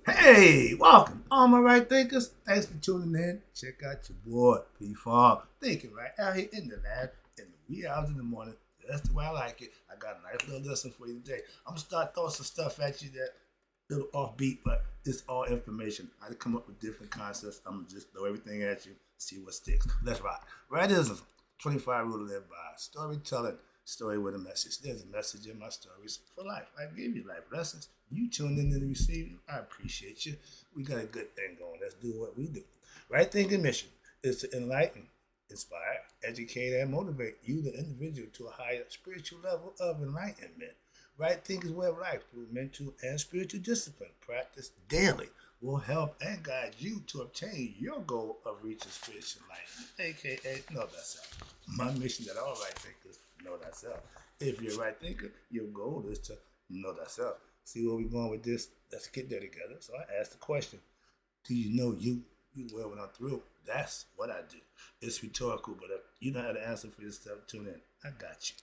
Hey, welcome, all my right thinkers. Thanks for tuning in. Check out your boy, P Farm. Thinking right out here in the lab in the wee hours in the morning. That's the way I like it. I got a nice little lesson for you today. I'm gonna start throwing some stuff at you that little offbeat, but it's all information. I come up with different concepts. I'm gonna just throw everything at you, see what sticks. Let's rock. Writism, 25 rule to live by. Storytelling, story with a message. There's a message in my stories for life. I give you life lessons. You tuned in to the receiving. I appreciate you. We got a good thing going. Let's do what we do. Right thinking mission is to enlighten, inspire, educate, and motivate you, the individual, to a higher spiritual level of enlightenment. Right thinking's way of life through mental and spiritual discipline. Practice daily will help and guide you to obtain your goal of reaching spiritual enlightenment, aka know thyself. My mission that all right thinkers know thyself. If you're a right thinker, your goal is to know thyself. See where we're going with this? Let's get there together. So I asked the question, do you know you? You well when I'm through. That's what I do. It's rhetorical, but if you know how to answer for yourself, tune in. I got you.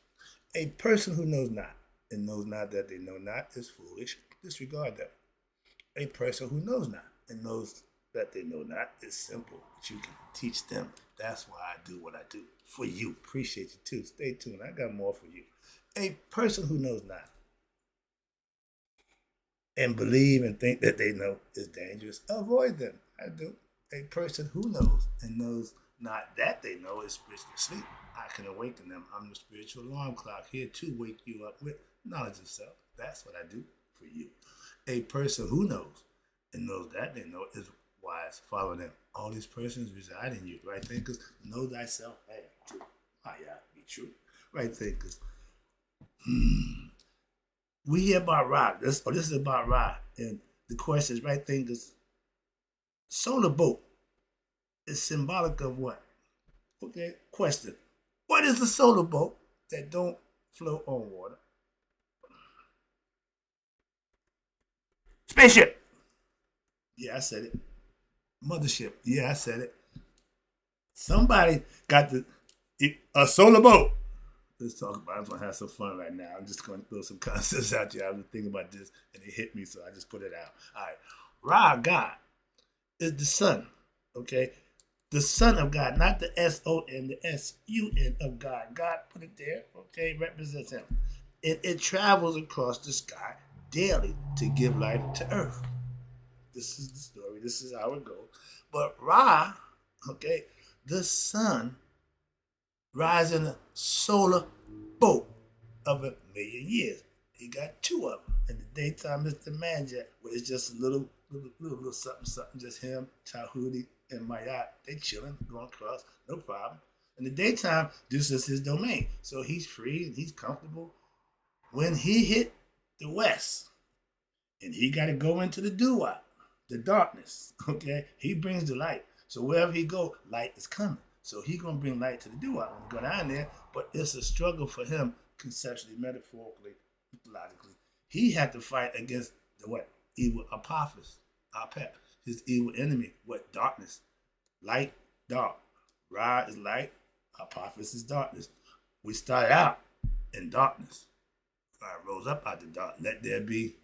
A person who knows not and knows not that they know not is foolish. Disregard them. A person who knows not and knows that they know not is simple, but you can teach them. That's why I do what I do for you. Appreciate you too. Stay tuned. I got more for you. A person who knows not and believe and think that they know is dangerous. Avoid them. I do. A person who knows and knows not that they know is spiritually asleep. I can awaken them. I'm the spiritual alarm clock here to wake you up with knowledge of self. That's what I do for you. A person who knows and knows that they know is wise. Follow them. All these persons reside in you. Right thinkers, know thyself. Hey, true. Ah, yeah, be true. Right thinkers. We hear about rock. This is about rock. And the question is, right thinkers, solar boat is symbolic of what? Okay, question. What is a solar boat that don't float on water? Spaceship. Yeah, I said it. Mothership. Yeah, I said it. Somebody got a solar boat. Let's talk about it. I'm gonna have some fun right now. I'm just gonna throw some concepts out there. I've been thinking about this and it hit me, so I just put it out. All right. Ra, God, is the sun. Okay? The Son of God, not the S-O-N, the S-U-N of God. God put it there, okay, represents him. It travels across the sky daily to give life to earth. This is the story. This is how it goes. But Ra, okay, the sun rides in a solar boat of 1,000,000 years. He got two of them. In the daytime, it's the Manjak, where it's just a little something, something, just him, Tahuti, and Mayat. They chilling, going across, no problem. In the daytime, this is his domain. So he's free and he's comfortable. When he hit the west, and he got to go into the doo the darkness, okay? He brings the light. So wherever he go, light is coming. So he gonna bring light to the doo when he go down there. But it's a struggle for him, conceptually, metaphorically, mythologically. He had to fight against the what? Evil Apophis, Apep, his evil enemy. What? Darkness. Light, dark. Ra is light, Apophis is darkness. We started out in darkness. I rose up out the dark. Let there be.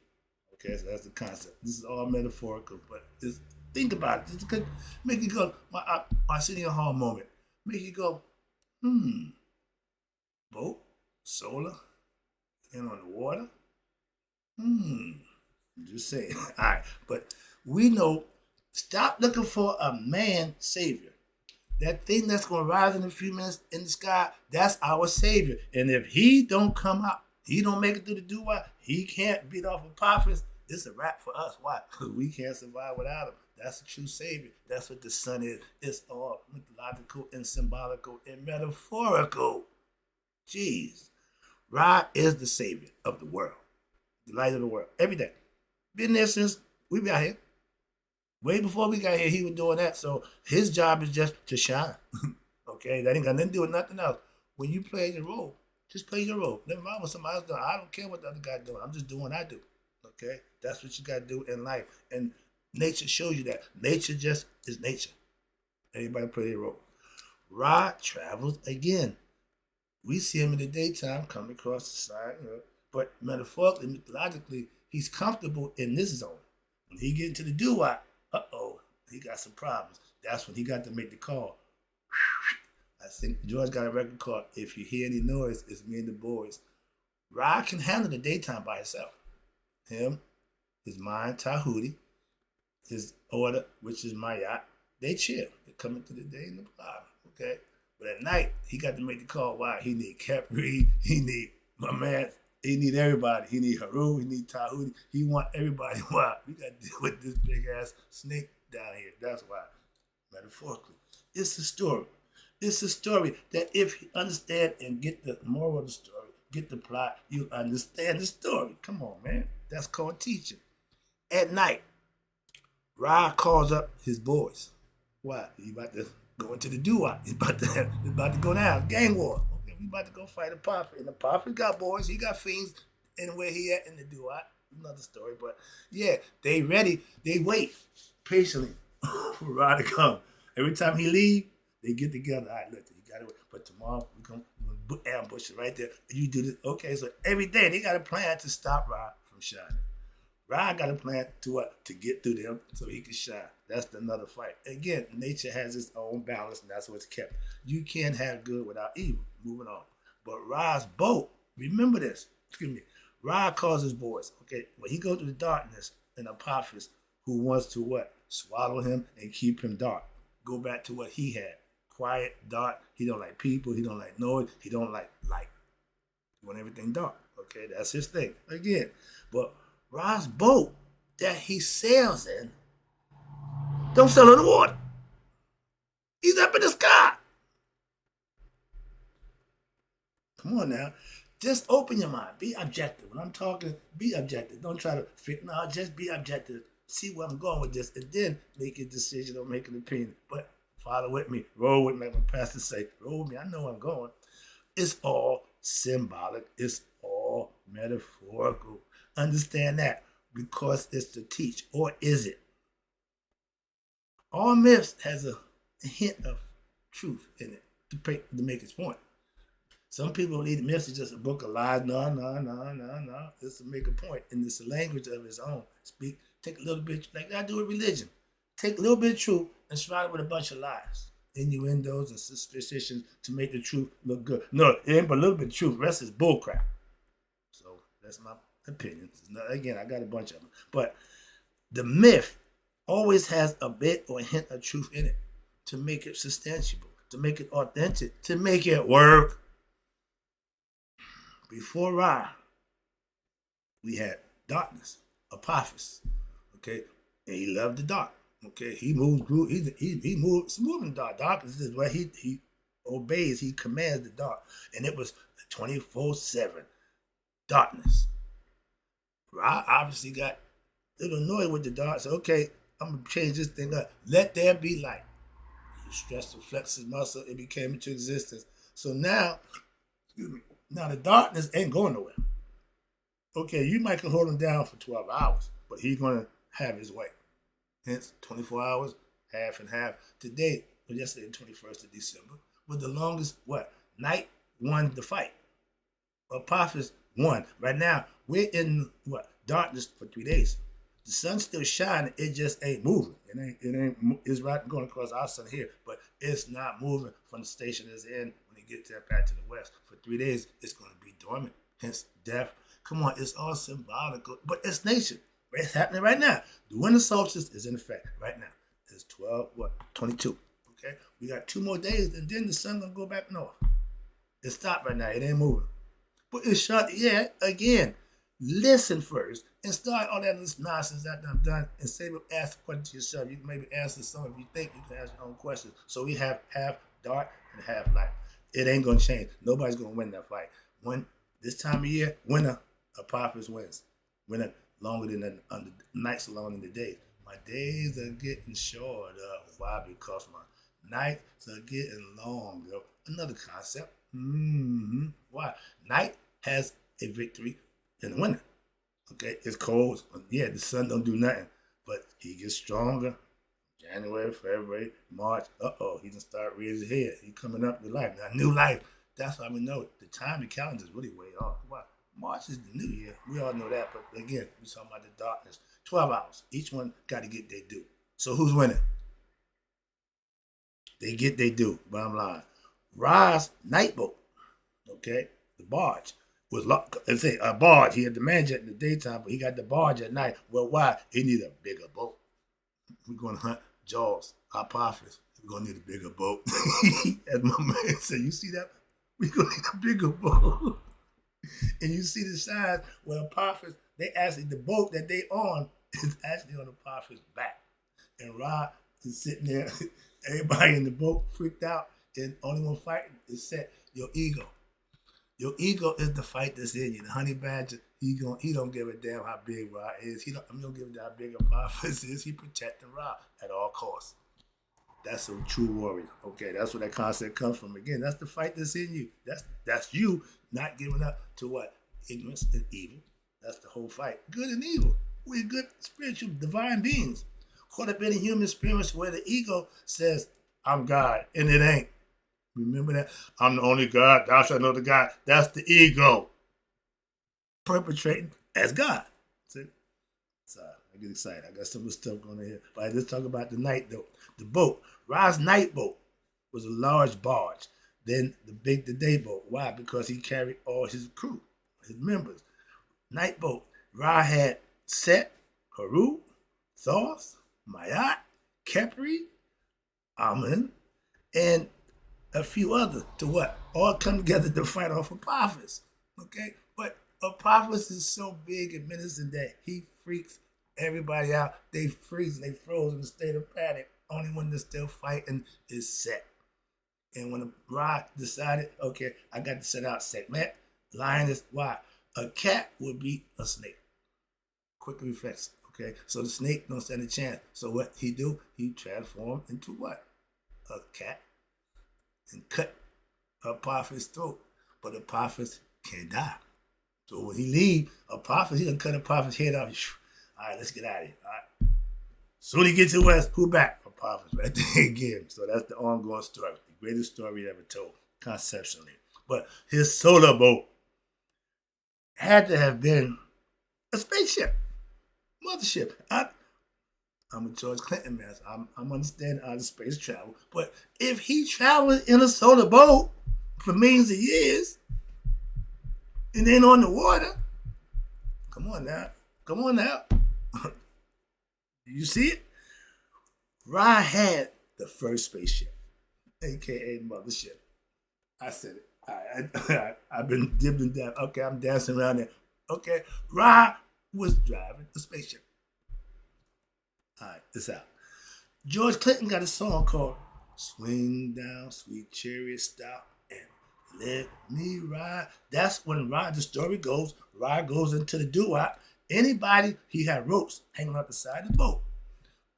Okay, so that's the concept. This is all metaphorical, but just think about it. This could make you go, my City Hall moment. Make you go, boat, solar, and on the water. I'm just saying. All right, but we know, stop looking for a man savior. That thing that's going to rise in a few minutes in the sky, that's our savior. And if he don't come out, he don't make it through the doo-wah, he can't beat off Apophis, it's a wrap for us. Why? Because we can't survive without him. That's a true savior. That's what the sun is. It's all mythological and symbolical and metaphorical. Jeez. Ra is the savior of the world. The light of the world. Every day. Been there since we got here. Way before we got here, he was doing that. So his job is just to shine. Okay? That ain't got nothing to do with nothing else. When you play your role, just play your role. Never mind what somebody else doing. I don't care what the other guy doing. I'm just doing what I do. Okay? That's what you got to do in life. And nature shows you that. Nature just is nature. Everybody play their role. Ra travels again. We see him in the daytime coming across the side, but metaphorically, mythologically, he's comfortable in this zone. When he get into the doo-wop, he got some problems. That's when he got to make the call. I think George got a record called If You Hear Any Noise, It's Me and the Boys. Rod can handle the daytime by himself. Him, his mind, Tahuti, his order, which is my yacht, they chill. They come into the day in the bottom, okay? But at night, he got to make the call. Why? He need Capri, he need my man, he need everybody. He need Haru, he need Tahuti. He want everybody. Why? We got to deal with this big-ass snake down here. That's why, metaphorically. It's a story. It's a story that if you understand and get the moral of the story, get the plot, you understand the story. Come on, man. That's called teaching. At night, Ra calls up his boys. Why? He about to go into the doo-wop. He's about to go down. Gang war. Okay, we about to go fight a prophet. And the prophet got boys. He got fiends. And where he at in the doo-wop. Another story. But yeah, they ready. They wait patiently for Ra to come. Every time he leave, they get together. All right, look, you got to wait. But tomorrow, we're going to ambush it right there. You do this. Okay, so every day they got a plan to stop Ra from shining. Ra got a plan to what? To get through them so he can shine. That's another fight. Again, nature has its own balance, and that's what's kept. You can't have good without evil. Moving on. But Ra's boat, remember this. Excuse me. Ra calls his boys. Okay, when he goes through the darkness, an Apophis who wants to what? Swallow him and keep him dark. Go back to what he had. Quiet, dark. He don't like people. He don't like noise. He don't like light. He want everything dark. Okay, that's his thing. Again, but Ra's boat that he sails in don't sail on the water. He's up in the sky. Come on now. Just open your mind. Be objective. When I'm talking, be objective. Don't try to fit. No, just be objective. See where I'm going with this, and then make a decision or make an opinion. But follow with me. Roll with me, like my pastor say. Roll with me. I know where I'm going. It's all symbolic. It's all metaphorical. Understand that because it's to teach. Or is it? All myths has a hint of truth in it to make its point. Some people believe the myths is just a book of lies. No. It's to make a point. And it's a language of its own. Take a little bit, like I do with religion. Take a little bit of truth and surround it with a bunch of lies. Innuendos and suspicions to make the truth look good. No, it ain't but a little bit of truth. The rest is bullcrap. So that's my opinion. Again, I got a bunch of them. But the myth always has a bit or a hint of truth in it to make it substantiable, to make it authentic, to make it work. Before Ra, we had darkness, Apophis, okay? And he loved the dark, okay? He moves, he moves in the dark. Darkness is where he obeys, he commands the dark. And it was 24/7 darkness. Ra obviously got a little annoyed with the dark, so okay, I'm gonna change this thing up. Let there be light. He stretched and flexed his muscle, it became into existence. So now, now the darkness ain't going nowhere. Okay, you might can hold him down for 12 hours, but he's gonna have his way. Hence, 24 hours, half and half. Today, or yesterday, 21st of December, was the longest, night won the fight. Apophis won. Right now, we're in, darkness for 3 days. The sun's still shining, it just ain't moving. It's right going across our sun here, but it's not moving from the station it's in when it gets back to the west. For 3 days, it's going to be dormant, hence death. Come on, it's all symbolic, but it's nature. It's happening right now. The winter solstice is in effect right now. It's 22. Okay, we got 2 more days, and then the sun gonna go back north. It stopped right now. It ain't moving, but it's shut. Yeah, again, listen first and start all that nonsense that I've done, and ask the question to yourself. You can maybe answer some if you think you can ask your own questions. So we have half dark and half light. It ain't gonna change. Nobody's gonna win that fight. When this time of year, winter, Apophis wins. Winter longer than the nights longer than the days. My days are getting shorter. Why? Because my nights are getting longer. Another concept. Why? Night has a victory in the winter. Okay, it's cold. Yeah, the sun don't do nothing, but he gets stronger. January, February, March. He done start raising his head. He coming up with life. Now, new life. That's why we know it. The time, the calendar is really way off. Why? March is the new year. We all know that, but again, we're talking about the darkness. 12 hours. Each one got to get their due. So who's winning? They get their due. Bottom line. Ra's night boat, okay, the barge was let's say a barge. He had the manjet in the daytime, but he got the barge at night. Well, why? He need a bigger boat. We're gonna hunt Jaws, Apophis. We're gonna need a bigger boat. As my man said, you see that? We're gonna need a bigger boat. And you see the signs where Apophis, they actually, the boat that they on is actually on Apophis' back. And Ra is sitting there, everybody in the boat freaked out, and only one fighting is set your ego. Your ego is the fight that's in you. The honey badger, he don't give a damn how big Ra is. He don't give a damn how big Apophis is. He protecting Ra at all costs. That's a true warrior. Okay, that's where that concept comes from. Again, that's the fight that's in you. That's you not giving up to what? Ignorance and evil. That's the whole fight. Good and evil. We're good spiritual divine beings. Caught up in a human experience where the ego says, I'm God, and it ain't. Remember that? I'm the only God. Thou shalt know the God. That's the ego perpetrating as God. See? Sorry, I get excited. I got some other stuff going on here. But let's talk about the night, though. The boat. Ra's night boat was a large barge. Then the day boat. Why? Because he carried all his crew, his members. Night boat. Ra had Set, Haru, Thoth, Mayat, Khepri, Amun, and a few others to what? All come together to fight off Apophis. Okay? But Apophis is so big and menacing that he freaks everybody out. They freeze, they froze in a state of panic. Only one that's still fighting is Set. And when Ra decided, okay, I got to set out Sekhmet, lioness, why? A cat would beat a snake. Quick reflex, okay? So the snake don't stand a chance. So what he do? He transformed into what? A cat and cut Apophis' throat. But Apophis can't die. So when he leave, Apophis, he gonna cut Apophis' head off. All right, let's get out of here. All right. Soon he gets to West, who back? Apophis right there again. So that's the ongoing story. The greatest story ever told, conceptually. But his solar boat had to have been a spaceship, mothership. I'm a George Clinton man. So I'm understanding out of space travel. But if he traveled in a solar boat for millions of years and then on the water, come on now. You see it? Ra had the first spaceship, a.k.a. mothership. I said it. I've been dipping down. Okay, I'm dancing around there. Okay, Ra was driving the spaceship. All right, it's out. George Clinton got a song called Swing Down, Sweet Chariot, Stop, and Let Me Ride. That's when Ra, the story goes, Ra goes into the doo-wop. Anybody, he had ropes hanging out the side of the boat.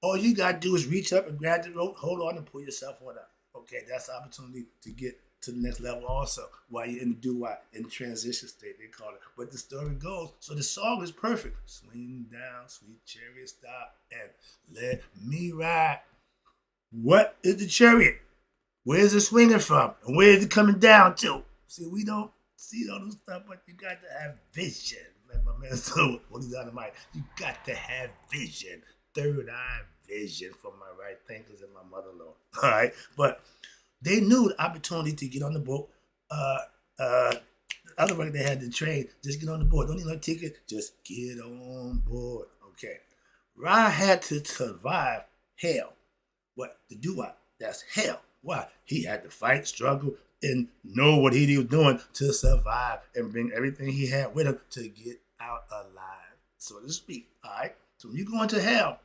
All you got to do is reach up and grab the rope, hold on, and pull yourself on up. Okay, that's the opportunity to get to the next level also while you're in the doo-wop, in the transition state, they call it. But the story goes, so the song is perfect. Swing down, sweet chariot, stop, and let me ride. What is the chariot? Where is it swinging from? And where is it coming down to? See, we don't see all this stuff, but you got to have vision. Like my man said, when he's on the mic, you got to have vision. Third eye vision from my right thinkers and my mother-in-law. All right, but they knew the opportunity to get on the boat. Otherwise, they had to train. Just get on the board. Don't need no ticket. Just get on board. Okay. Ra had to survive hell. What? The doo-wop. That's hell. Why? He had to fight, struggle, and know what he was doing to survive and bring everything he had with him to get out alive, so to speak. All right? So when you go into hell,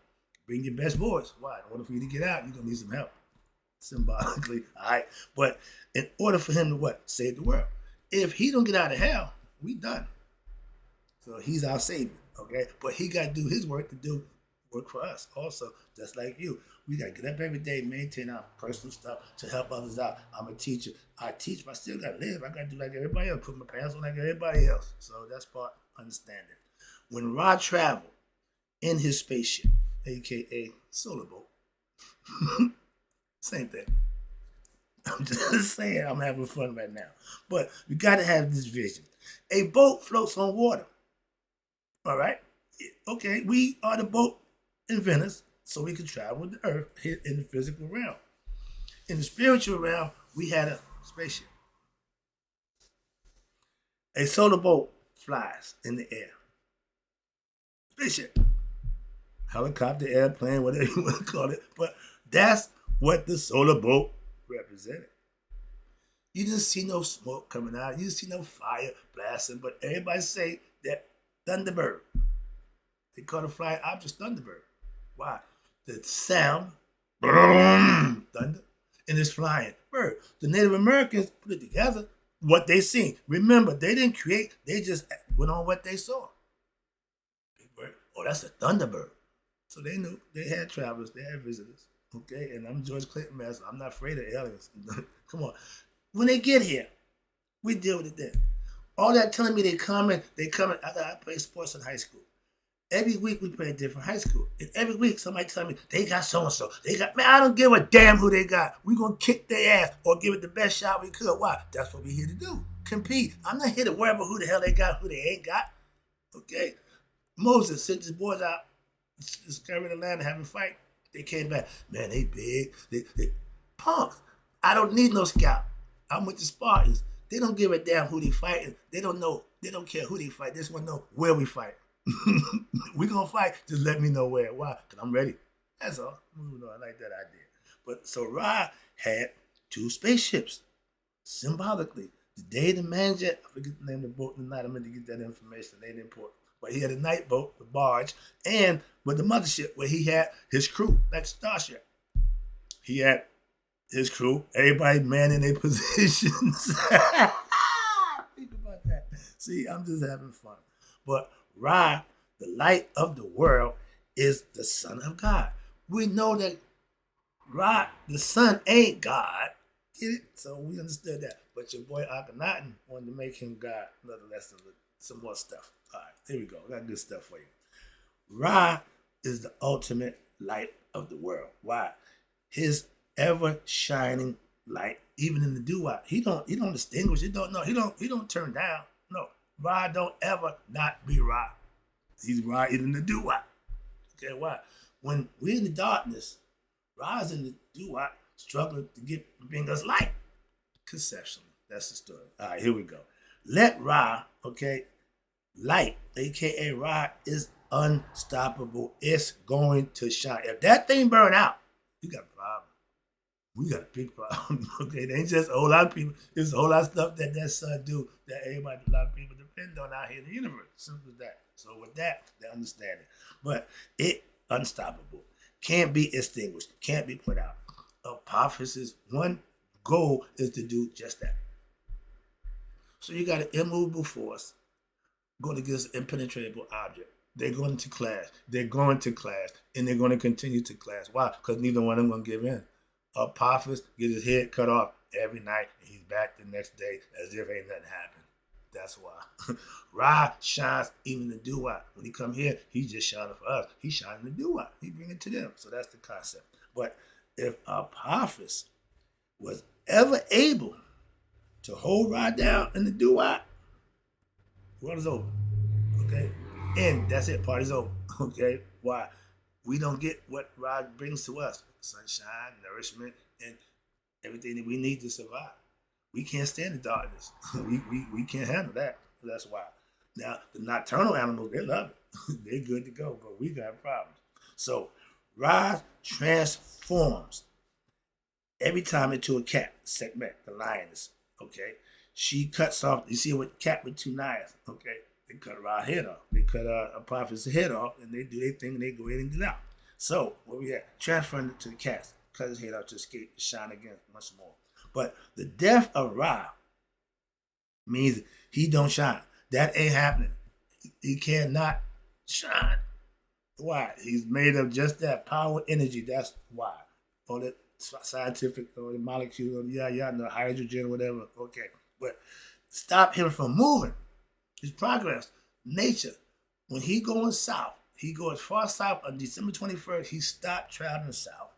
bring your best boys. Why? In order for you to get out, you're going to need some help. Symbolically, all right? But in order for him to what? Save the world. If he don't get out of hell, we done. So he's our savior, okay? But he got to do his work to do work for us also, just like you. We got to get up every day, maintain our personal stuff to help others out. I'm a teacher. I teach, but I still got to live. I got to do like everybody else, put my pants on like everybody else. So that's part understanding. When Rod traveled in his spaceship, a.k.a. solar boat, same thing. I'm just saying I'm having fun right now. But we got to have this vision. A boat floats on water. All right? Okay, we are the boat inventors, so we can travel the earth here in the physical realm. In the spiritual realm, we had a spaceship. A solar boat flies in the air. Spaceship, helicopter, airplane, whatever you want to call it. But that's what the solar boat represented. You didn't see no smoke coming out. You didn't see no fire blasting. But everybody say that Thunderbird. They call the flying object Thunderbird. Why? The sound, boom, thunder, and it's flying bird. The Native Americans put it together, what they seen. Remember, they didn't create, they just went on what they saw. Big bird. Oh, that's a Thunderbird. So they knew they had travelers, they had visitors. Okay, and I'm George Clinton, man, so I'm not afraid of aliens. Come on. When they get here, we deal with it then. All that telling me they coming. I played sports in high school. Every week we play a different high school. And every week somebody tell me they got so-and-so. Man, I don't give a damn who they got. We gonna kick their ass or give it the best shot we could. Why? That's what we here to do. Compete. I'm not here to worry about who the hell they got, who they ain't got. Okay? Moses sent his boys out, discovering the land and having a fight. They came back. Man, they big. They punks. I don't need no scout. I'm with the Spartans. They don't give a damn who they fighting. They don't know. They don't care who they fight. They just want to know where we fight. We gonna fight. Just let me know where. Why? Cause I'm ready. That's all. I like that idea. But so Ra had two spaceships. Symbolically, the day the man jet. I forget the name of the boat tonight. I meant to get that information. They didn't port. But he had a night boat, the barge, and with the mothership where he had his crew, like Starship. He had his crew, everybody manning their positions. Think about that. See, I'm just having fun. But Ra, the light of the world, is the Son of God. We know that Ra, the Son, ain't God. Get it? So we understood that. But your boy Akhenaten wanted to make him God. Another lesson with some more stuff. All right, here we go. I got good stuff for you. Ra is the ultimate light of the world. Why? His ever shining light, even in the doo-wop. He don't distinguish. He don't turn down. No. Ra don't ever not be Ra. He's Ra even in the doo-wop. Okay, why? When we're in the darkness, Ra's in the doo-wop struggling to bring us light. Conceptually. That's the story. All right, here we go. Let Ra, okay, light, aka Ra, is unstoppable. It's going to shine. If that thing burn out, you got a problem. We got a big problem. Okay, it ain't just a whole lot of people. There's a whole lot of stuff that sun do that a lot of people depend on out here in the universe. Simple as that. So with that, they understand it. But it unstoppable. Can't be extinguished. Can't be put out. Apophis' one goal is to do just that. So you got an immovable force going against an impenetrable object. They're going to clash. They're going to clash. And they're going to continue to clash. Why? Because neither one of them going to give in. Apophis get his head cut off every night, and he's back the next day as if ain't nothing happened. That's why. Ra shines even the doo-wop. When he come here, he's just shining for us. He's shining the doo-wop. He bring it to them. So that's the concept. But if Apophis was ever able to hold Ra down in the doo-wop, world is over. Okay? And that's it. Party's over. Okay? Why? We don't get what Ra brings to us. Sunshine, nourishment, and everything that we need to survive. We can't stand the darkness. we can't handle that. That's why. Now, the nocturnal animals, they love it. They're good to go, but we got problems. So, Ra transforms every time into a cat. Segment, the lioness. Okay? She cuts off, you see a cat with two knives. Okay? They cut Ra's head off. They cut Apophy's head off, and they do their thing, and they go in and get out. So, what we at? Transferring it to the cats. Cut his head off to escape, shine again once more. But the death of Ra means he don't shine. That ain't happening. He cannot shine. Why? He's made of just that power energy. That's why. All that scientific, or the molecule, the hydrogen, whatever. Okay. But stop him from moving. His progress. Nature. When he going south, he goes far south on December 21st. He stopped traveling south,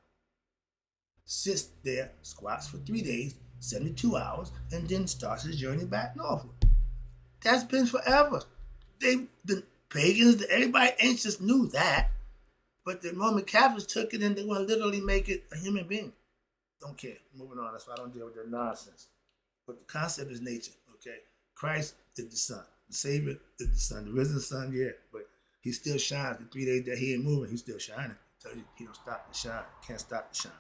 sits there, squats for 3 days, 72 hours, and then starts his journey back northward. That's been forever. The Pagans, everybody ancients knew that. But the Roman Catholics took it and they want to literally make it a human being. Don't care. Moving on. That's why I don't deal with that nonsense. But the concept is nature. Okay. Christ is the sun. The Savior is the sun. The risen sun, yeah. But he still shines. The 3 days that he ain't moving, he's still shining. I tell you, he don't stop to shine. Can't stop to shine.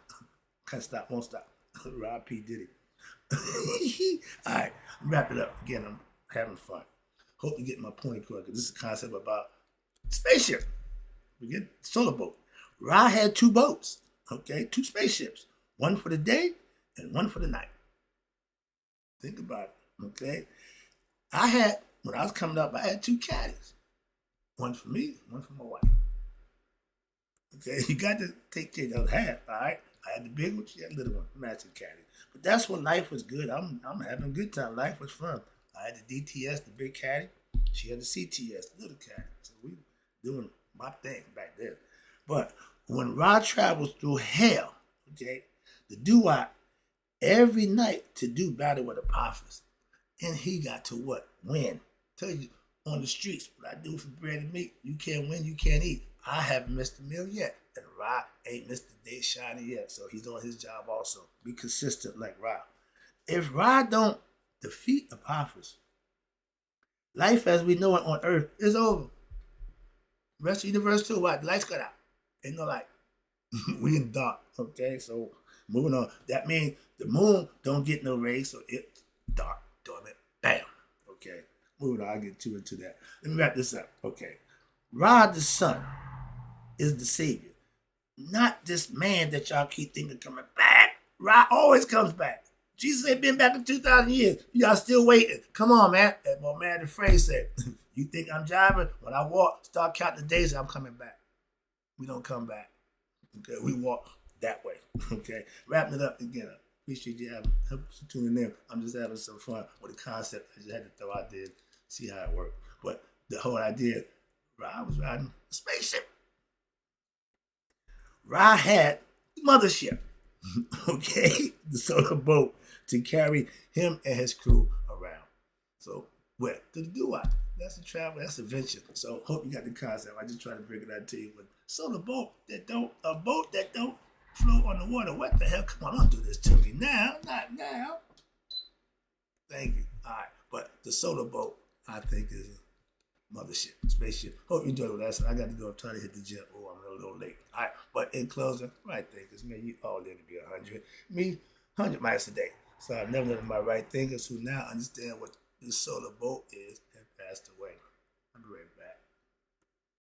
Can't stop, won't stop. Rob P. did it. All right. Wrap it up. Again, I'm having fun. Hope you get my point across because this is a concept about spaceship. We get solar boat. Ra had 2 boats, okay? 2 spaceships. One for the day and one for the night. Think about it, okay? When I was coming up, I had 2 caddies. One for me, one for my wife. Okay, you got to take care of the half, all right? I had the big one, she had the little one, matching caddy. But that's when life was good. I'm having a good time. Life was fun. I had the DTS, the big caddy. She had the CTS, the little caddy. So we doing my thing back there. But when Ra travels through hell, okay, the do-wop every night to do battle with Apophis. And he got to what? Win. Tell you on the streets, what I do for bread and meat, you can't win, you can't eat. I haven't missed a meal yet. And Ra ain't missed a day shining yet. So he's on his job also. Be consistent like Ra. If Ra don't defeat Apophis, life as we know it on earth is over. Rest of the universe too, what? The lights got out. Ain't no light. We in the dark, okay? So moving on. That means the moon don't get no rays, so it's dark. Dormant. Bam. Okay. Moving on, I'll get too into that. Let me wrap this up. Okay. Ra the sun is the savior. Not this man that y'all keep thinking coming back. Ra always comes back. Jesus ain't been back in 2,000 years. Y'all still waiting. Come on, man. As my man the phrase said, you think I'm jiving? When I walk, start counting the days, I'm coming back. We don't come back. Okay, we walk that way. Okay, wrapping it up again. I appreciate you tuning in. I'm just having some fun with the concept. I just had to throw out there, see how it worked. But the whole idea, I was riding a spaceship. Ra had the mothership, okay, the solar boat to carry him and his crew around. So, where? To the do-wop. That's a travel, that's a venture. So, hope you got the concept. I just try to break it out to you. But solar boat that don't float on the water. What the hell? Come on, don't do this to me now. Not now. Thank you. All right. But the solar boat, I think, is a mothership, spaceship. Hope you enjoyed the lesson. I got to go. I'm trying to hit the gym. Oh, I'm a little late. All right. But in closing, right thinkers, man, you all live to be 100. Me, 100 miles a day. So I've never known my right thinkers who now understand what this solar boat is have passed away.